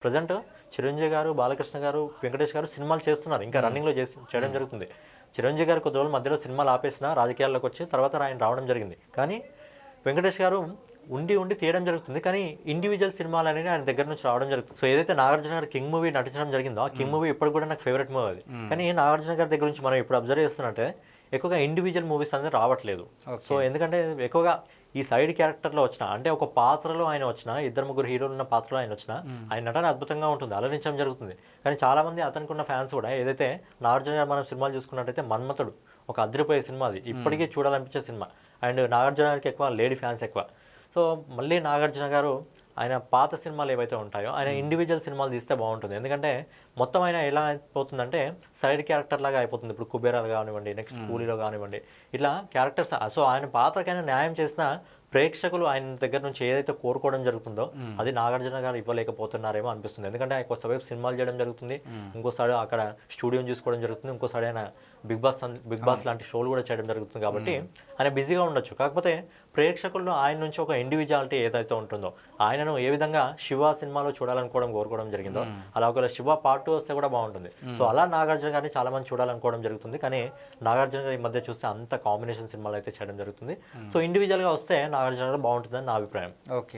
Present Chiranjeevi గారు, బాలకృష్ణ గారు, వెంకటేష్ గారు సినిమాలు చేస్తున్నారు. ఇంకా రన్నింగ్‌లో చేయడం జరుగుతుంది. చిరంజీవి గారు కొద్ది రోజులు మధ్యలో సినిమాలు ఆపేసిన రాజకీయాల్లోకి వచ్చి తర్వాత ఆయన రావడం జరిగింది. కానీ వెంకటేష్ గారు ఉండి తీయడం జరుగుతుంది. కానీ ఇండివిజువల్ సినిమాలు అనేవి ఆయన దగ్గర నుంచి రావడం జరుగుతుంది. సో ఏదైతే నాగార్జున గారు కింగ్ మూవీ నటించడం జరిగిందో ఆ కింగ్ మూవీ ఇప్పటికి కూడా నాకు ఫేవరెట్ మూవీ అది. కానీ నాగార్జున గారి దగ్గర నుంచి మనం ఇప్పుడు అబ్జర్వ్ చేస్తున్నట్టే ఎక్కువగా ఇండివిజువల్ మూవీస్ అనేది రావట్లేదు. సో ఎందుకంటే ఎక్కువగా ఈ సైడ్ క్యారెక్టర్లో వచ్చిన అంటే ఒక పాత్రలో ఆయన వచ్చిన ఇద్దరు ముగ్గురు హీరోలు ఉన్న పాత్రలో ఆయన వచ్చిన ఆయన నటన అద్భుతంగా ఉంటుంది, అలరించడం జరుగుతుంది. కానీ చాలా మంది అతనికి ఉన్న ఫ్యాన్స్ కూడా ఏదైతే నాగార్జున గారు మనం సినిమాలు చూసుకున్నట్టయితే మన్మథుడు ఒక అదిరిపోయే సినిమా, అది ఇప్పటికీ చూడాలనిపించే సినిమా. అండ్ నాగార్జున గారికి ఎక్కువ లేడీ ఫ్యాన్స్ ఎక్కువ. సో మళ్ళీ నాగార్జున గారు ఆయన పాత సినిమాలు ఏవైతే ఉంటాయో ఆయన ఇండివిజువల్ సినిమాలు తీస్తే బాగుంటుంది. ఎందుకంటే మొత్తం ఆయన ఎలా అయిపోతుందంటే సైడ్ క్యారెక్టర్ లాగా అయిపోతుంది. ఇప్పుడు కుబేరాలు కానివ్వండి, నెక్స్ట్ కూలీలో కానివ్వండి, ఇట్లా క్యారెక్టర్స్. సో ఆయన పాత్రకైనా న్యాయం చేసిన ప్రేక్షకులు ఆయన దగ్గర నుంచి ఏదైతే కోరుకోవడం జరుగుతుందో అది నాగార్జున గారు ఇవ్వలేకపోతున్నారేమో అనిపిస్తుంది. ఎందుకంటే ఆయన కొత్తవైపు సినిమాలు చేయడం జరుగుతుంది, ఇంకోసారి అక్కడ స్టూడియోని చూసుకోవడం జరుగుతుంది, ఇంకోసారి ఆయన బిగ్ బాస్ లాంటి షోలు కూడా చేయడం జరుగుతుంది. కాబట్టి ఆయన బిజీగా ఉండొచ్చు. కాకపోతే ప్రేక్షకులను ఆయన నుంచి ఒక ఇండివిజువాలిటీ ఏదైతే ఉంటుందో ఆయనను ఏ విధంగా శివ సినిమాలో కోరుకోవడం జరిగిందో అలా ఒకవేళ శివ పార్ట్ 2 వస్తే కూడా బాగుంటుంది. సో అలా నాగార్జున గారిని చాలా మంది చూడాలనుకోవడం జరుగుతుంది. కానీ నాగార్జున గారి ఈ మధ్య చూస్తే అంత కాంబినేషన్ సినిమాలు అయితే చేయడం జరుగుతుంది. సో ఇండివిజువల్గా వస్తే నాగార్జున గారు బాగుంటుందని నా అభిప్రాయం. ఓకే.